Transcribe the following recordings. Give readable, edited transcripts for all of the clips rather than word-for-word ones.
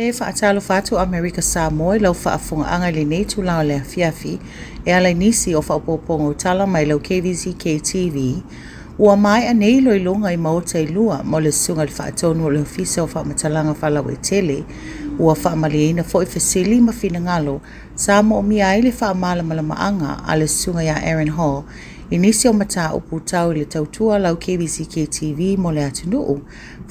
E whaatalo whātu Amerika Samoa lau whaafunga anga le nei tūlao le fiafi e ala nisi o whaupopongo tala mai lau KVZK TV ua mai a nei loilonga I maota I lua mo le sunga le whaatonu o le ofisa o whaamatalanga whalau e tele ua whaamaleina fo I fesili ma fina ngalo Samoa o mia ai le whaamala malamaanga a le sunga ya Aaron Hall Inisi o mata upu tau le tautua lau KVZK TV mo le atunuu,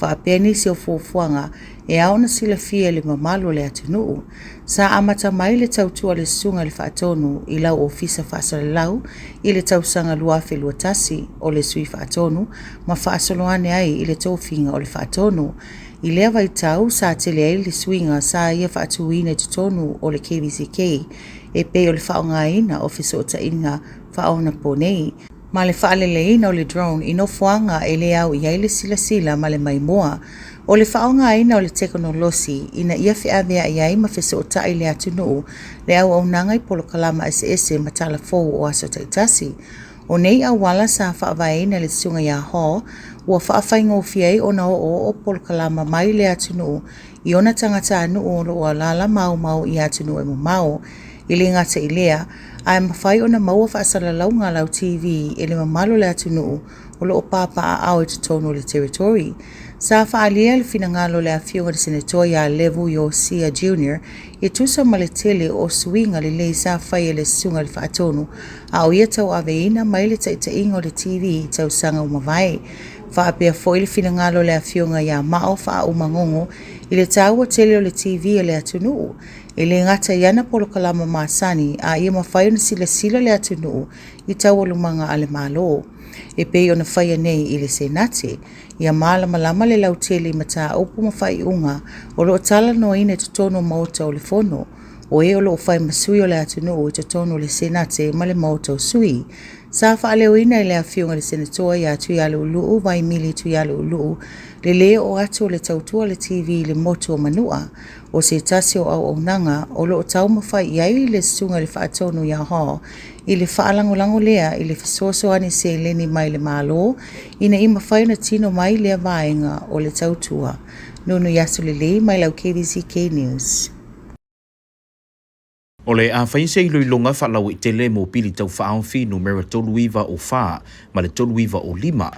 whaapea nisi o fuafuanga e aona sila fia le mamalu le atunuu. Sa amata mai le tautua le sunga le whaatonu I lau ofisa whaasala lau I le tausanga luafe luatasi o le sui whaatonu, ma whaasaloane ai I le taufinga o le whaatonu. I lea vai tau sa tele ai le swinga sa ia whaatuina tutonu o le KVZK e pe o le whaongaina ofisa o tainga whaona ponei. Ma le whaaleleina o le drone I no fuanga e le au I le sila ma le maimoa. O le whaongaina o le teknolosi ina ia whiawea I ma fesa o tai le atunuu le au au nangai polo kalama ese ma tala fou o aso taitasi. O nei au wala sa whaavaina le sunga ya ho, ua whaafaingo fiei o na o polo kalama mai le atunuu I ona tangata anu o lo lala mau I atunuu e mau. I le ngata I lea, ai mawhai o na maua whaasala launga lau TV e le mamalo le atunuu o lo o papa a au e tutono le territory. Sa whaalia le finangalo le awhionga le senatoria Levu Yosia Jr. I tusa ma le tele o swinga le lei sa whai le sunga le whaatonu a o ia tau aveina mai le taitainga o le TV tau sanga umawai. Whaapea foi le finangalo le awhionga ya mao wha umangongo I le tau o tele o le TV e le atunuu. E le ngata iana polo kalama maasani a ia mawhai na sila le atunuu I tau o lumanga ale malo. E pei o na whaia nei I le senate. Ia malama le lau tele mata upu mawhai unga o lo tala no ine tutono maota o le fono. O e o lo whai masui o le atunuu I tutono le senate ma le maota o sui. Sa whaaleo ina I le awhionga le senatoa ia tui ale uluu vai mili tui ale uluu. Le leo o atu o le tautua le TV le moto o manua. O se tasi o au nanga o lo tau mawhai iai le sunga le whaatonu ia ho. I le whaalangolango lea I le fisoso ane se leni mai le malo. Ina I mawhai na tino mai lea vaenga o le tautua. Nunu yasu le lei mai lau KVZK News. O le a whaise I loilonga whalau I tele mo pili tau whaawhi numero toluiva o wha, ma le toluiva o lima.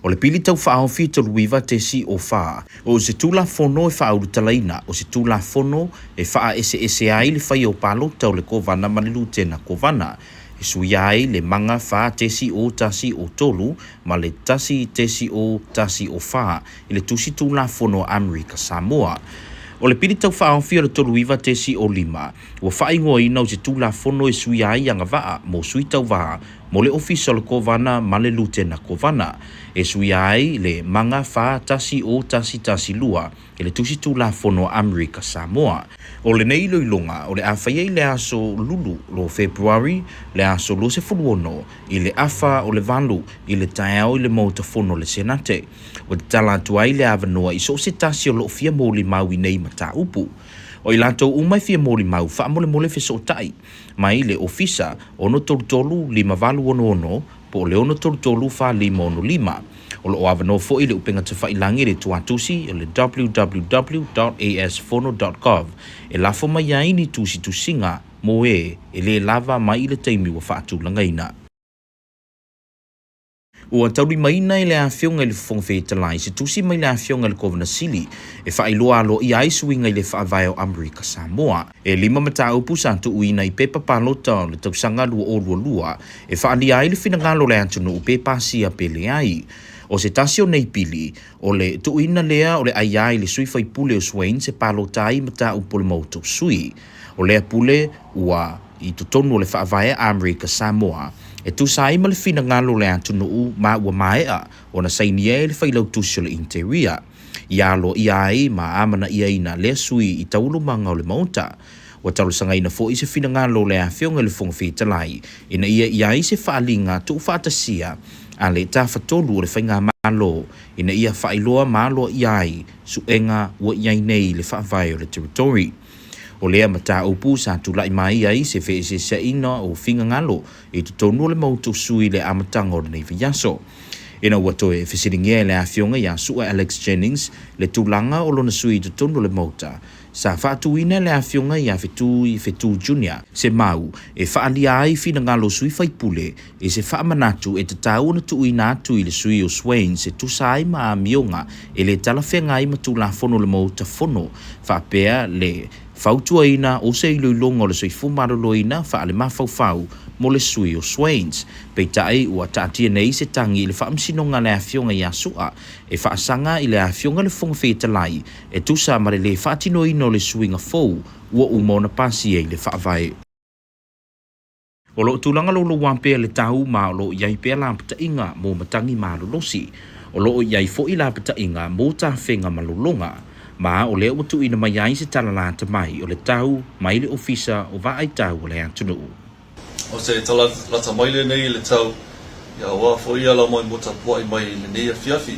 O le pili tau whaawhi toluiva te si o wha. O se tula fono e whauru talaina, o se tula fono e wha ese ai le whai o palo tau le kovana manilu tena kovana. E sui ai le manga wha tesi o tasi o tolu, ma le tasi tesi o tasi o wha, I le tusi tula fono Amerika Samoa. O le pili tau whaawhi o le toluiva tesi o lima, ua whaingoa ina o se tula fono e sui ai anga waa, mo sui tau waa, mo le ofisa o le kovana ma le lutena kovana. E sui ai le manga wha tasi o tasi lua, e le tusi tula fono Amerika Samoa. O le nei loilonga, o le awhaiei le aso lulu lo February, le aso lo se furuono, I le afa o le valu, I le taeao I le mauta fono le senate. O te tala tuai le avanoa I so se tasi o lo fia moli mau I nei mata upu. O I lato umai fia moli mau wha mole fiso tai. Mai le ofisa ono tolu lima valu ono, po le ono tolu wha lima ono lima. O lo avanoa fo I le upenga te whailangi le tuatusi o le www.asfono.gov. E lafo mai aini tusinga mo e le lava mai le taimi wa whaatu langaina. Ua tauri maina I le awhionga I le whongwhetalai se tusi mai le awhionga le kovana sili e whailoa alo I aisuinga I le whaavai o Amerika Samoa. E lima mata upu santu uina I pepa palota le tausanga lua o lua e whaali ai le finangalo le antunu upe pasia pele ai. O se tasio nei pili o le tuina lea o le ai le sui whaipule o Swain se palota ai mata upu le mauto sui. O lea pule ua I tutonu le whaavai Amerika Samoa. E tu sai ma le fina ngalo le atunuu ma ua maea o na sainia le whailau tusi le interior. Ia lo ia ai ma amana ia ina le sui I taulu manga o le mauta. Wa talu sanga ina fo I se fina ngalo le awhionga le whongwhetalai. Ina ia ai se whaalinga tu whaatasia a le tawhatolu o le whainga malo. Ina ia whailoa malo ia ai suenga ua iai nei le whaavai o le territory. O lea mata upu sa tulai mai ai se whese sa ina o whinga ngalo I tutonu le mauto sui le amatanga o le nei viaso. Ina wato e fisiringia le afionga ya sua Alex Jennings le tulanga o lona sui tutono le mota. Sa whaatuina le afionga ya Fitu Junior se mau e whaalia ai fina ngalo sui whaipule e se whaamanatu e te tau na tuuina atu i le sui o Swain se tusai maa mionga e le talawhenga i matula fono le mota fono whaapea le Fautua ina o se iloilonga o le soifu maroloina wha ale mawhauwhau mo le sui o Swains. Peitai ua taatia nei se tangi i le whaamsinonga le afionga i asua e whaasanga i le afionga le fonga whetalai e tusa mare le whaatino ino le suinga fou ua umona pasi e le whaavai. O lo tulanga lo wampea le tau ma o lo iai pea lampata inga mo matangi malolosi. O lo iai fo i lampata inga mo ta whenga malolonga. Ma o le watu ina mai ai se talalata mai o le tau mai le ofisa o va ai tau o le atunu. O se talalata mai le nei le tau ia wa fo ia la mai mota poi mai le nei a fiafi.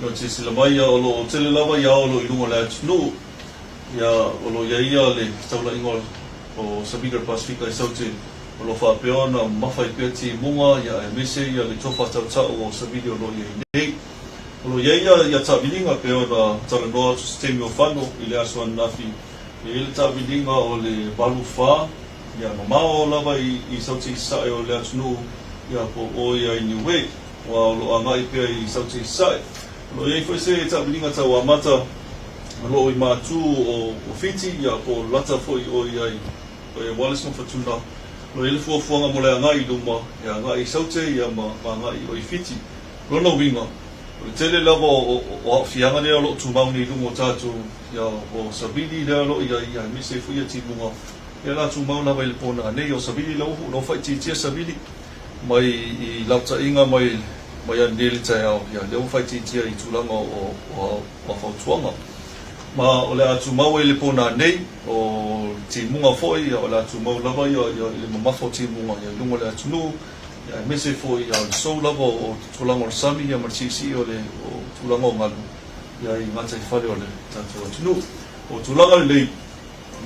No te sila mai o lo tele lava ia o lo ilunga le atunu ia o lo ia le taula ingo o Sabina Pasifika i saute o lo whapea na mawhai pia ti munga ia e mese ia le tofa tau o Sabina o lo ia nei. O lo ia tabilinga peo na taranoa sistemi o whano i le asua nafi. E le tabilinga o le balu wha, ia mamao lava i sauti sae o le atunu, ia po o ia i niwe, wa o lo angai pea i sauti sae. O lo iei fwese e tabilinga tau amata, o lo i mātu o fiti, ia po lata fwoi o ia i Wallace no Fatuna. Lo ele fuafuanga mo le angai luma, ia angai saute, ia ma angai o i fiti. Rona winga. O tele lava o fianga lea lo tumau ni lungo tatu ia o sabili lea lo ia mise fuia ti lunga ia la tumau lava il pona nei o sabili lo fai tia sabili mai i lauta inga mai anele tai au ia leo fai tia i tulanga o fautuanga ma o le atumau le pona nei o ti munga foi ia o le atumau lava ia le mamafo ti munga ia lungo le atunu ia mese foi ia le sou lava o tulanga o sami ia marchisi o le tulanga o ngalu ia i ngata i whare o le tatu atunu o tulanga le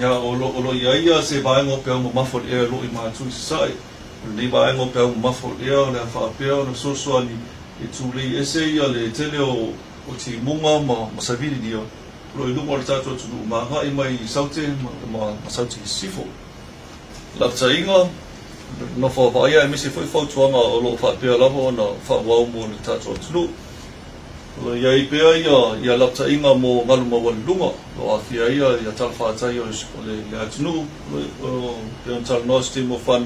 ia o lo ia se vaenga pea mo mafo le ea lo i mātu i sasai o le vaenga pea mo mafo le ea o le whaapea o le sosoani i tūlei ese ia le tele o ti munga ma saviri dia lo i lungo le tatu atunu ma ngai mai i saute ma saute i sifo lapta inga no fa vaia me se foi fautuanga o lo fa pe lava na fa wau mo le tatu atunu lo ia i pea ia lapta inga mo ngalu ma walunga lo afia ia talfa tai o le atunu o pe on tal no stimo fan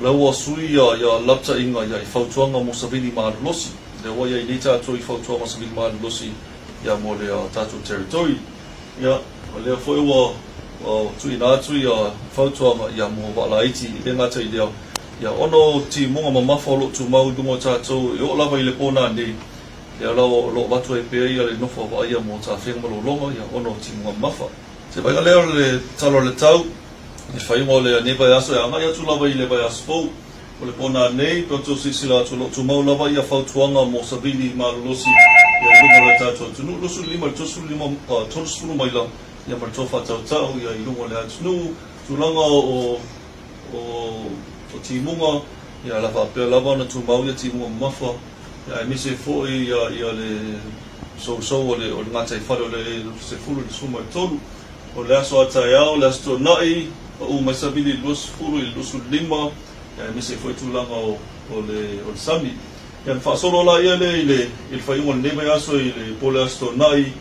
la wa sui ia lapta inga ia fautuanga mo sabili ma losi le wa ia i tatu i fautuanga sabili ma losi ia mo le tatu territory ia le foi wa o tui na tui a fautuanga ia mo wala iti i ngata i leo ia ono ti munga ma mafolo tu mau dungo tātou i o lava i le pōna nei ia lo watu e pēa ia le nofo wa ia mo tā whenga malolonga ia ono ti munga mafa te whainga leo le talo le tau i whainga o le nebai aso e angai atu lava i le bai aso fau o le pōna nei toto sisila atu lo tu mau lava ia fautuanga mo sabili marolosi ia lunga le tātou tunu losu lima tosu mai la ia martofa tau ia i lungo le atunu tulanga o timunga ia la whapea lava na tumau ia timunga mafa ia mise foi ia le so o le ngata i whare o le se furu le suma i tolu o le aso atai au le aso nai o mai sabili luas furu i lusu lima ia mise foi tulanga o le sami ia whaasoro la ia le whaingo le neme aso i le pole aso nai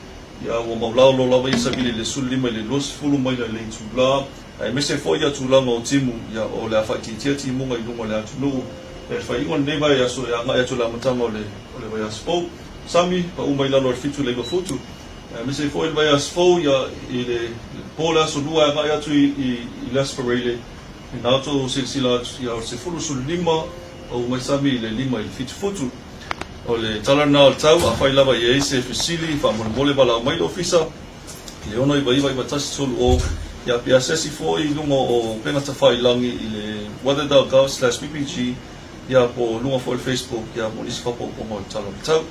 ia o maulao lo lava i sabili le sulima le luas fulu mai le tula ai mese foi ia tulanga o timu ia o le afatitia timu ngai lungo le atunu e whaingo le neme aso ia ngai atu la matanga o le vai asfo sami pa umai lano fitu le futu mese foi le vai asfo ia i le pole aso lua ngai atu i lasparele i nato silsila ia o se fulu sulima o mai sami le lima i fitu futu o le talana o tau a whai lava i eise fisili wha mole bala mai ofisa le ono i waiwa i watasi tolu o ia pia sesi fo i lungo o pengata whai langi i le weather.gov/ppg ia po lunga fo i Facebook ia mo nisi whapo o mo talo tau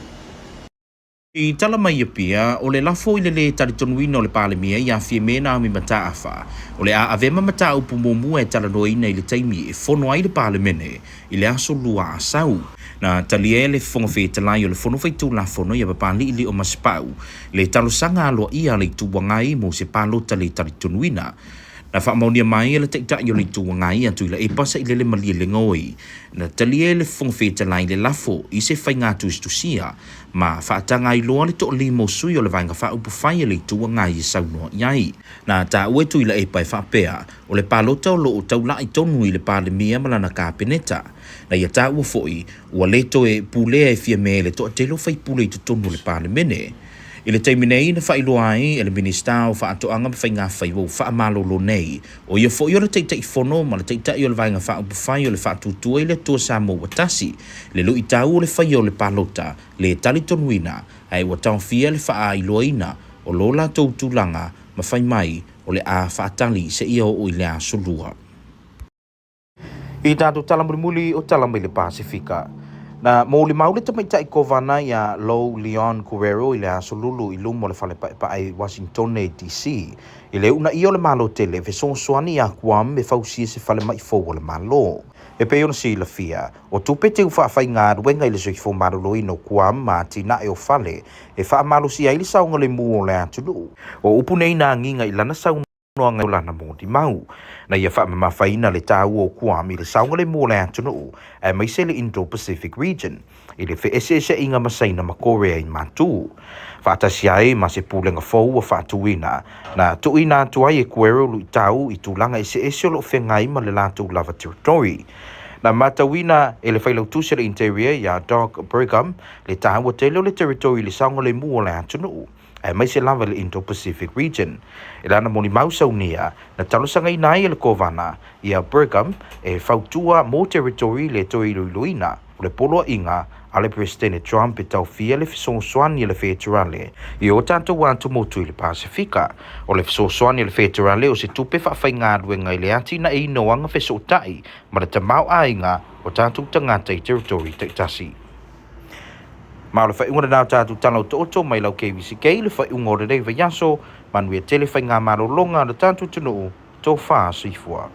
I tala mai pia o le lafo i le taritonuina o le palemia ia fie mena o mi mata afa o le a avema mata upu momu e tala noina i le taimi e fono ai le palemene i le aso lua asau Na talie le fonga fe talai o le fono fai tu la fono ia papali ili o maspau le talo sanga alo ia le tuwangai mo se palota le taritunuina. Na whaamaunia mai le teita i o le tuwangai atu ila e pasa i le malia le ngoi. Na talie le fonga fe talai le lafo i se fai ngā tuistusia ma whaatanga i loa le to li mo sui o le vainga whaupu whai le tuwangai i saunoa iai. Na ta ue tu ila e pai whaapea o le palota o lo o taula i tonu i le pale mia malana ka peneta. Na ia tā ua foi, ua leto e pulea e fia me le toa telo fai pule i tutonu le pale mene. I le teiminei na whailoa ai e le minista o whaatoanga mawhai ngā whai wau whaamalolo nei. O ia foi o le teita i whono ma le teita i o le vainga whaupu whai o le whaatutua i le tua Samoa tasi. Le lu i tāu o le whai o le palota, le tali tonuina, ai ua tau fia le wha ailoaina o lola tau tūlanga ma whai mai o le a whaatali se ia o i le a solua. I tātou talamuri o talamai le Pasifika. Na mo le maule tamaita i kovana ia Low Leon Guerrero i le asolulu i lumo le whale pae Washington DC. I le una i o le malo tele ve sonsoani a Guam me fausia se whale mai fōu o le malo. E pe ona si la fia, o tupe te uwhaafai ngā ruenga i le soi fō marolo i no Guam ma tina e o whale, e wha malo si ai le saunga le mua o le atulu. O upunei nā nginga i lana saunga noa ngai lana mo di mau. Na ia wha mawhaina le tāu o Guam i le saunga le mua le atunu, e mai se le Indo-Pacific region, i le whi ese inga masaina ma Korea i mātū. Whaatasi ai ma se pūlenga fōu a whaatuina, na tuina tuai e Guerrero lui tāu i tūlanga ese o lo whengai ma le lātou lava territory. Na matawina e le whailau tūse le interior ia Doug Brigham, le tāu a tele o le territory le saunga le mua le atunu. E mai se lava le Indo-Pacific region. E lana moni mausau nia, na talosanga inai e le kovana, ia Brigham e whautua mō territory le toi luiluina, o le polo inga, a le Presidente Trump e tau fia le fisonsoani le federale, i o tātou wantu motu i le Pasifika. O le fisonsoani le federale o se tupe whaafai ngāruenga i le ati na e inoanga fisotai, ma le tamau ainga o tātou tangata i territory taitasi. Ma le whai unga nao tātou tanau tōto mai lau KVZK le whai unga o le reiva yaso manui e tele whai ngā marolonga le tātou tunu tō whā sifua.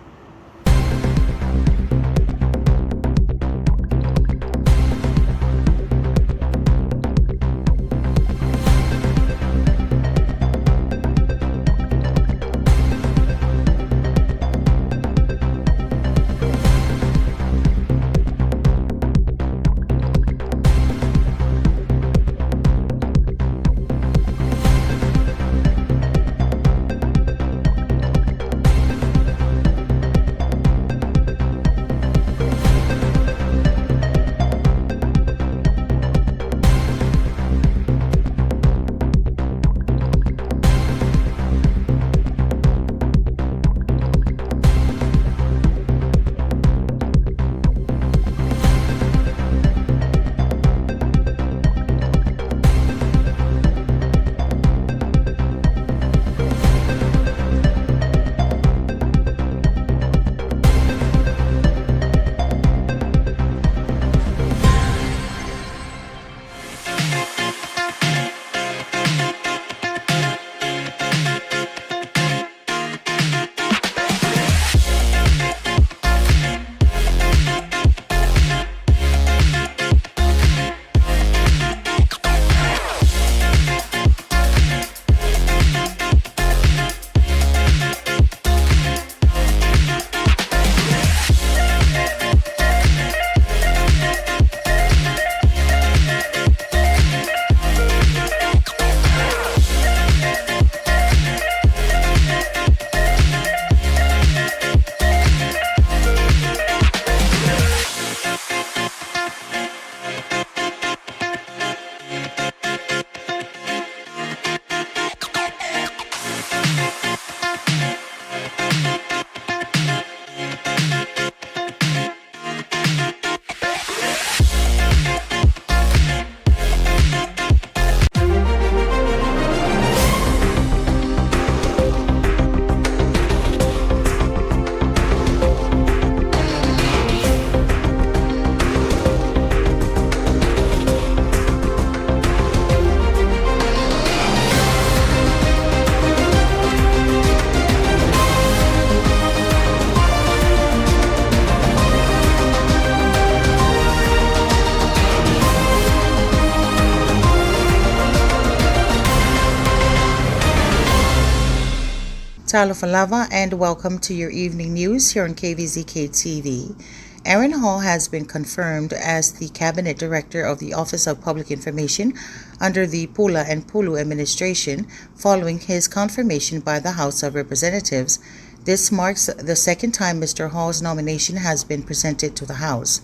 Talofa lava and welcome to your evening news here on KVZK TV. Aaron Hall has been confirmed as the Cabinet Director of the Office of Public Information under the Pula and Pulu administration following his confirmation by the House of Representatives. This marks the second time Mr. Hall's nomination has been presented to the House.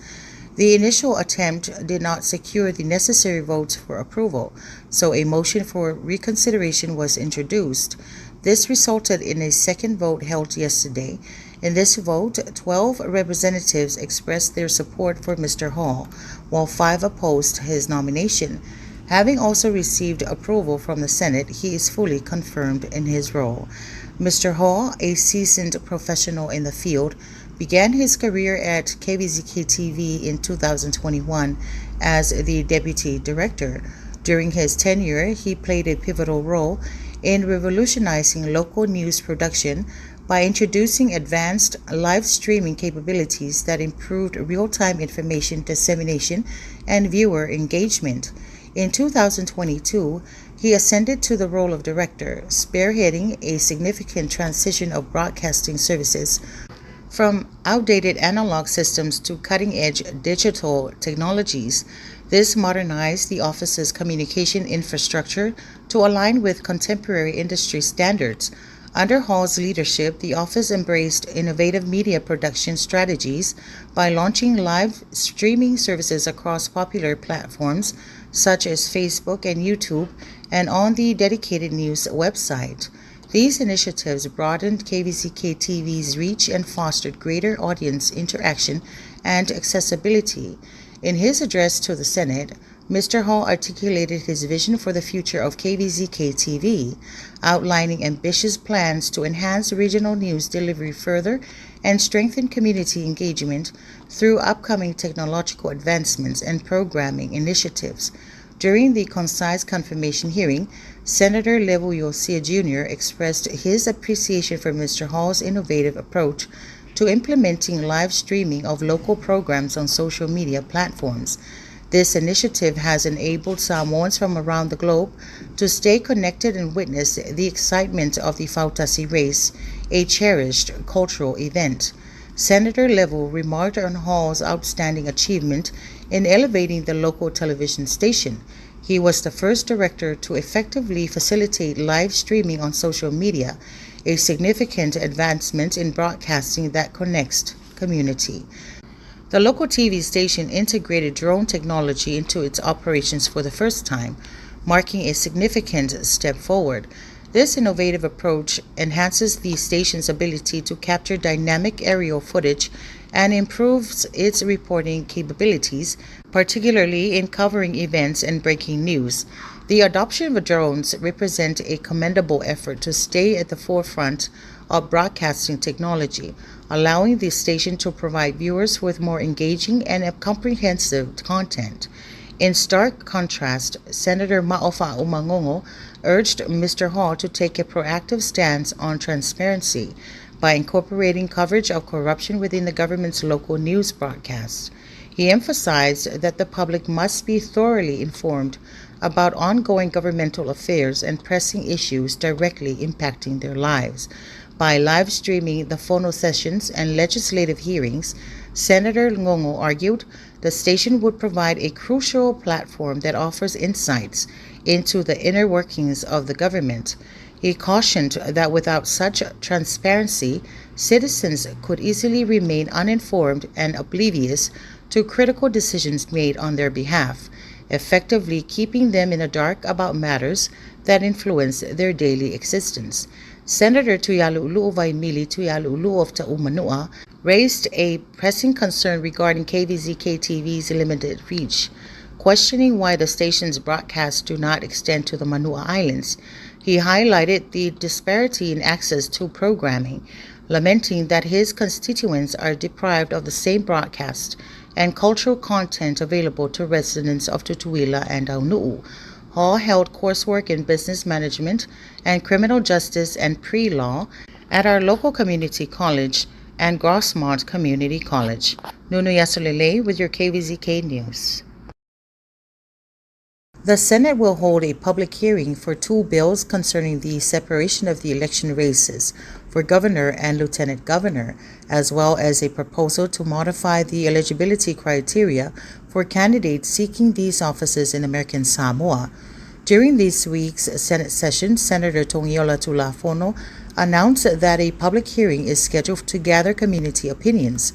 The initial attempt did not secure the necessary votes for approval, so a motion for reconsideration was introduced. This resulted in a second vote held yesterday. In this vote, 12 representatives expressed their support for Mr. Hall, while 5 opposed his nomination. Having also received approval from the Senate, he is fully confirmed in his role. Mr. Hall, a seasoned professional in the field, began his career at KVZK TV in 2021 as the Deputy Director. During his tenure, he played a pivotal role in revolutionizing local news production by introducing advanced live streaming capabilities that improved real-time information dissemination and viewer engagement. In 2022, he ascended to the role of director, spearheading a significant transition of broadcasting services from outdated analog systems to cutting-edge digital technologies. This modernized the office's communication infrastructure to align with contemporary industry standards. Under Hall's leadership, the office embraced innovative media production strategies by launching live streaming services across popular platforms such as Facebook and YouTube and on the dedicated news website. These initiatives broadened KVZK TV's reach and fostered greater audience interaction and accessibility. In his address to the Senate, Mr. Hall articulated his vision for the future of KVZK TV, outlining ambitious plans to enhance regional news delivery further and strengthen community engagement through upcoming technological advancements and programming initiatives. During the concise confirmation hearing, Senator Levu Yosia Jr. expressed his appreciation for Mr. Hall's innovative approach to implementing live streaming of local programs on social media platforms. This initiative has enabled Samoans from around the globe to stay connected and witness the excitement of the Fautasi race, a cherished cultural event. Senator Levu remarked on Hall's outstanding achievement in elevating the local television station. He was the first director to effectively facilitate live streaming on social media, a significant advancement in broadcasting that connects community. The local TV station integrated drone technology into its operations for the first time, marking a significant step forward. This innovative approach enhances the station's ability to capture dynamic aerial footage and improves its reporting capabilities, particularly in covering events and breaking news. The adoption of drones represents a commendable effort to stay at the forefront of broadcasting technology, allowing the station to provide viewers with more engaging and comprehensive content. In stark contrast, Senator Ma'ofa Umangongo urged Mr. Hall to take a proactive stance on transparency by incorporating coverage of corruption within the government's local news broadcasts. He emphasized that the public must be thoroughly informed about ongoing governmental affairs and pressing issues directly impacting their lives. By live streaming the phono sessions and legislative hearings, Senator Ngongo argued the station would provide a crucial platform that offers insights into the inner workings of the government. He cautioned that without such transparency, citizens could easily remain uninformed and oblivious to critical decisions made on their behalf, effectively keeping them in the dark about matters that influence their daily existence. Senator Tuyalu'ulu'u Vaimili Tuyalu'ulu'u of Ta'umanua raised a pressing concern regarding KVZK TV's limited reach, questioning why the station's broadcasts do not extend to the Manua Islands. He highlighted the disparity in access to programming, lamenting that his constituents are deprived of the same broadcast and cultural content available to residents of Tutuila and Aunu'u. Hall held coursework in business management and criminal justice and pre-law at our local community college and Grossmont Community College. Nunu Yasolele with your KVZK News. The Senate will hold a public hearing for 2 bills concerning the separation of the election races for governor and lieutenant governor, as well as a proposal to modify the eligibility criteria for candidates seeking these offices in American Samoa. During this week's Senate session, Senator Tongiola Tulafono announced that a public hearing is scheduled to gather community opinions.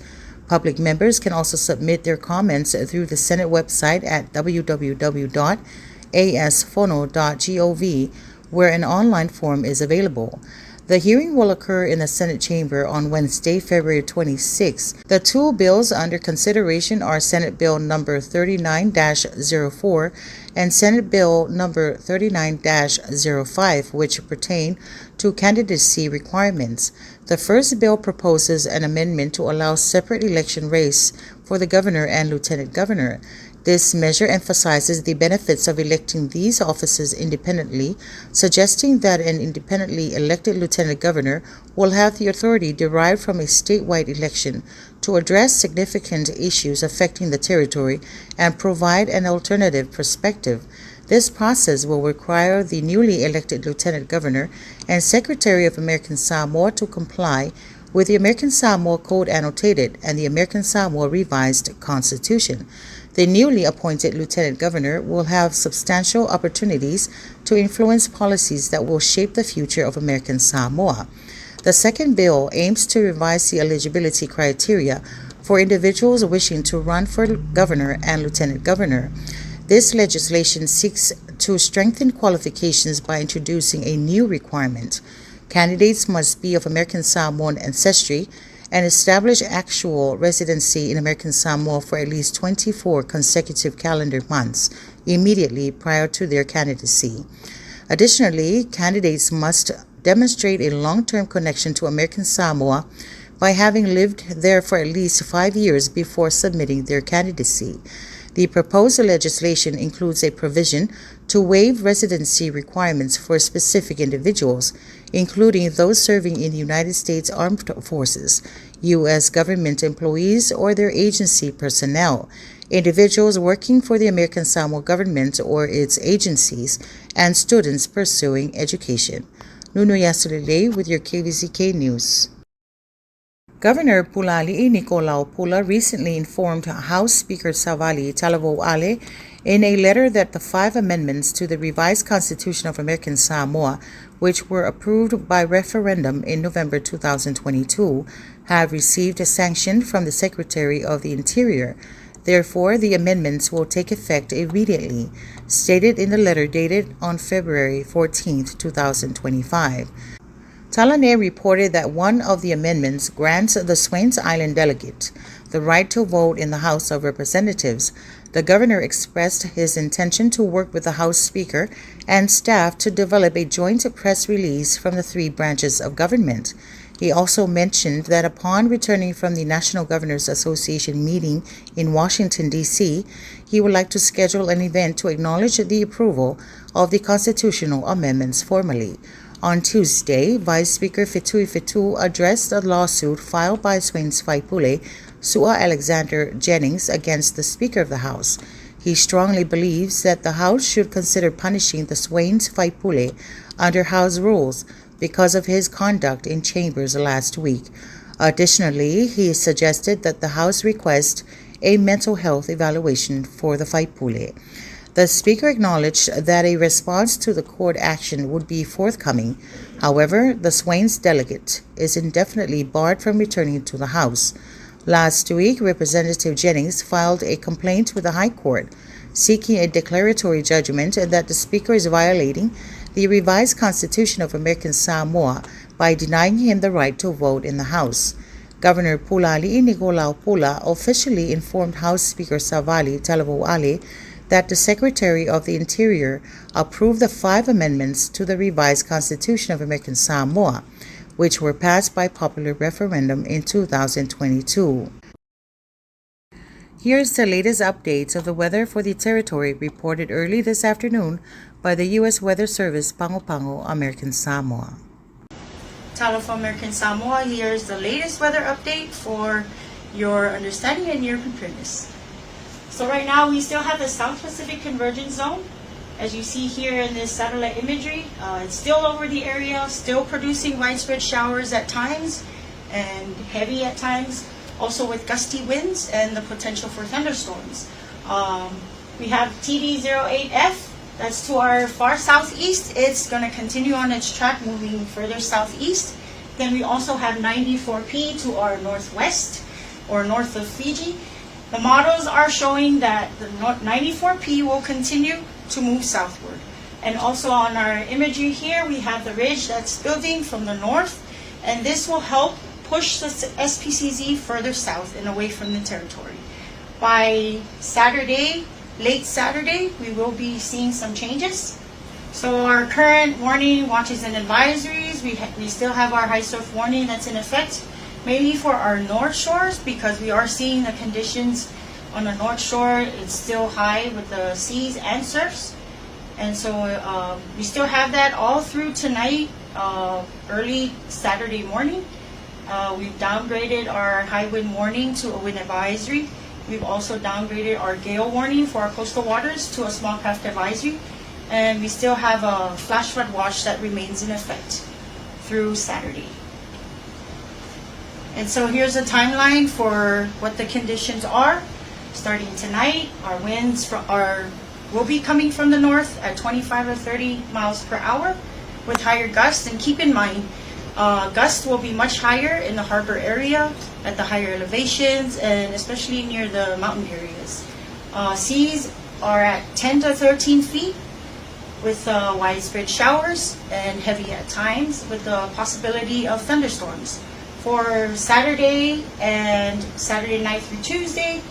Public members can also submit their comments through the Senate website at www.asfono.gov, where an online form is available. The hearing will occur in the Senate chamber on Wednesday, February 26. The two bills under consideration are Senate Bill number 39-04 and Senate Bill number 39-05, which pertain to candidacy requirements. The first bill proposes an amendment to allow separate election race for the governor and lieutenant governor. This measure emphasizes the benefits of electing these offices independently, suggesting that an independently elected lieutenant governor will have the authority derived from a statewide election to address significant issues affecting the territory and provide an alternative perspective. This process will require the newly elected lieutenant governor and secretary of American Samoa to comply with the American Samoa Code Annotated and the American Samoa Revised Constitution. The newly appointed lieutenant governor will have substantial opportunities to influence policies that will shape the future of American Samoa. The second bill aims to revise the eligibility criteria for individuals wishing to run for governor and lieutenant governor. This legislation seeks to strengthen qualifications by introducing a new requirement. Candidates must be of American Samoan ancestry and establish actual residency in American Samoa for at least 24 consecutive calendar months immediately prior to their candidacy. Additionally, candidates must demonstrate a long-term connection to American Samoa by having lived there for at least 5 years before submitting their candidacy. The proposed legislation includes a provision to waive residency requirements for specific individuals, including those serving in the United States Armed Forces, U.S. government employees, or their agency personnel, individuals working for the American Samoa government or its agencies, and students pursuing education. Nuno Yasulile with your KVZK News. Governor Pulali'i Nicolau Pula recently informed House Speaker Savali Talavo'ale in a letter that the 5 amendments to the revised Constitution of American Samoa, which were approved by referendum in November 2022, have received a sanction from the Secretary of the Interior. Therefore, the amendments will take effect immediately, stated in the letter dated on February 14, 2025. Talane reported that one of the amendments grants the Swains Island delegate the right to vote in the House of Representatives. The governor expressed his intention to work with the House Speaker and staff to develop a joint press release from the 3 branches of government. He also mentioned that upon returning from the National Governors Association meeting in Washington, D.C., he would like to schedule an event to acknowledge the approval of the constitutional amendments formally. On Tuesday, Vice Speaker Fetui Fetu addressed a lawsuit filed by Swains Faipule, Sua Alexander Jennings, against the Speaker of the House. He strongly believes that the House should consider punishing the Swains Faipule under House rules because of his conduct in chambers last week. Additionally, he suggested that the House request a mental health evaluation for the Faipule. The Speaker acknowledged that a response to the court action would be forthcoming. However, the Swains delegate is indefinitely barred from returning to the House. Last week, Representative Jennings filed a complaint with the High Court, seeking a declaratory judgment that the Speaker is violating the revised Constitution of American Samoa by denying him the right to vote in the House. Governor Pulali'i Nicolau Pula officially informed House Speaker Savali Talavo'ale that the Secretary of the Interior approved the 5 amendments to the revised Constitution of American Samoa, which were passed by popular referendum in 2022. Here's the latest updates of the weather for the territory reported early this afternoon by the U.S. Weather Service Pango Pango, American Samoa. Talo from American Samoa, here's the latest weather update for your understanding and your preparedness. So right now we still have the South Pacific Convergence Zone As you see here in this satellite imagery, it's still over the area, still producing widespread showers at times and heavy at times, also with gusty winds and the potential for thunderstorms. We have TD08F, that's to our far southeast. It's going to continue on its track moving further southeast. Then we also have 94P to our northwest or north of Fiji. The models are showing that the 94P will continue to move southward. And also on our imagery here, we have the ridge that's building from the north, and this will help push the SPCZ further south and away from the territory. By Saturday, late Saturday, we will be seeing some changes. So our current warning, watches, and advisories, we still have our high surf warning that's in effect, mainly for our north shores, because we are seeing the conditions on the north shore. It's still high with the seas and surfs. And so we still have that all through tonight, early Saturday morning. We've downgraded our high wind warning to a wind advisory. We've also downgraded our gale warning for our coastal waters to a small craft advisory. And we still have a flash flood watch that remains in effect through Saturday. And so here's a timeline for what the conditions are. Starting tonight, our winds will be coming from the north at 25 or 30 miles per hour with higher gusts. And keep in mind, gusts will be much higher in the harbor area, at the higher elevations, and especially near the mountain areas. Seas are at 10 to 13 feet with widespread showers and heavy at times with the possibility of thunderstorms. For Saturday and Saturday night through Tuesday,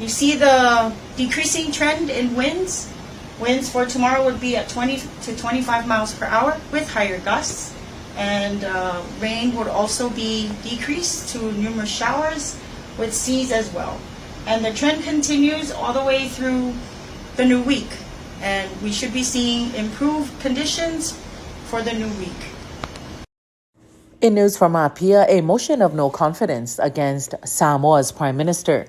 you see the decreasing trend in winds. Winds for tomorrow would be at 20 to 25 miles per hour with higher gusts. And rain would also be decreased to numerous showers with seas as well. And the trend continues all the way through the new week. And we should be seeing improved conditions for the new week. In news from Apia, a motion of no confidence against Samoa's Prime Minister,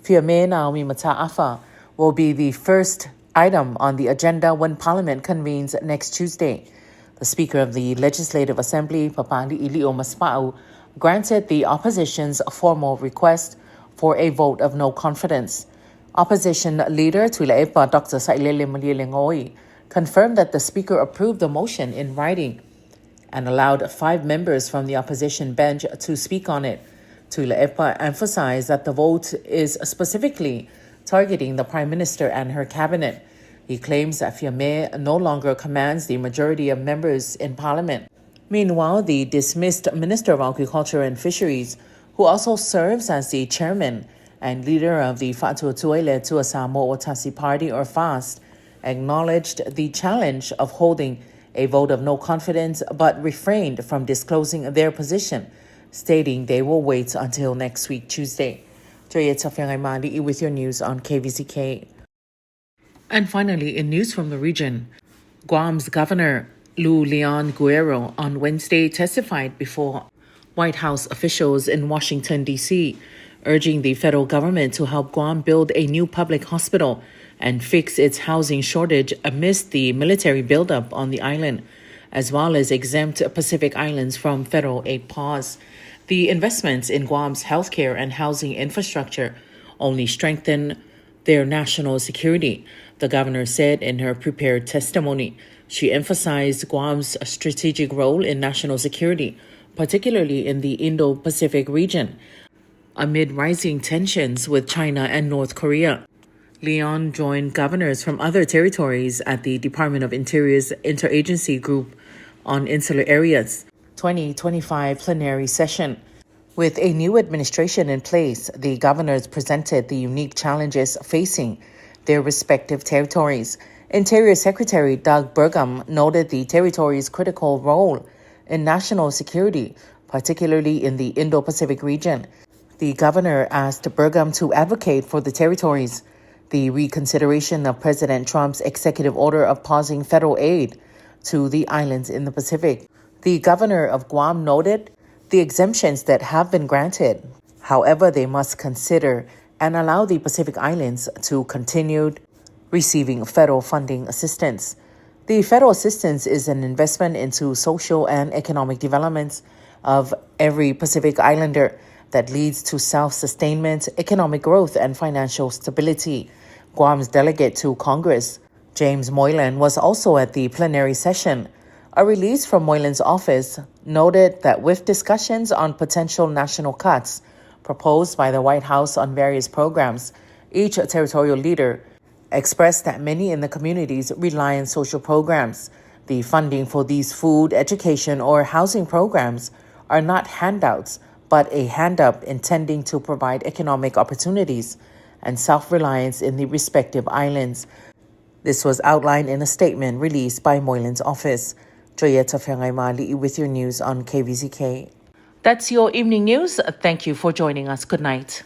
Fiame Naomi Mata'afa, will be the first item on the agenda when Parliament convenes next Tuesday. The Speaker of the Legislative Assembly, Papali Ilio Maspa'u, granted the opposition's formal request for a vote of no confidence. Opposition Leader Tuilaepa Dr. Sailele Malielengoi confirmed that the Speaker approved the motion in writing and allowed 5 members from the opposition bench to speak on it. Tuilaepa emphasized that the vote is specifically targeting the Prime Minister and her cabinet. He claims that Fiame no longer commands the majority of members in Parliament. Meanwhile, the dismissed Minister of Agriculture and Fisheries, who also serves as the chairman and leader of the Fa'atuatuele Tua Samoa Otasi Party, or FAST, acknowledged the challenge of holding a vote of no confidence but refrained from disclosing their position, stating they will wait until next week, Tuesday. With your news on KVZK. And finally, in news from the region, Guam's Governor Lu Leon Guerrero on Wednesday testified before White House officials in Washington, D.C., urging the federal government to help Guam build a new public hospital and fix its housing shortage amidst the military buildup on the island, as well as exempt Pacific Islands from federal aid pause. The investments in Guam's healthcare and housing infrastructure only strengthen their national security, the governor said in her prepared testimony. She emphasized Guam's strategic role in national security, particularly in the Indo-Pacific region, amid rising tensions with China and North Korea. Leon joined governors from other territories at the Department of Interior's Interagency Group on Insular Areas 2025 plenary session. With a new administration in place, the governors presented the unique challenges facing their respective territories. Interior Secretary Doug Burgum noted the territory's critical role in national security, particularly in the Indo-Pacific region. The governor asked Burgum to advocate for the territories, the reconsideration of President Trump's executive order of pausing federal aid to the islands in the Pacific. The governor of Guam noted the exemptions that have been granted. However, they must consider and allow the Pacific Islands to continue receiving federal funding assistance. The federal assistance is an investment into social and economic development of every Pacific Islander that leads to self-sustainment, economic growth, and financial stability. Guam's delegate to Congress, James Moylan, was also at the plenary session. A release from Moylan's office noted that with discussions on potential national cuts proposed by the White House on various programs, each territorial leader expressed that many in the communities rely on social programs. The funding for these food, education, or housing programs are not handouts, but a hand-up intending to provide economic opportunities and self-reliance in the respective islands. This was outlined in a statement released by Moylan's office. Joyeta Fengaimali with your news on KVZK. That's your evening news. Thank you for joining us. Good night.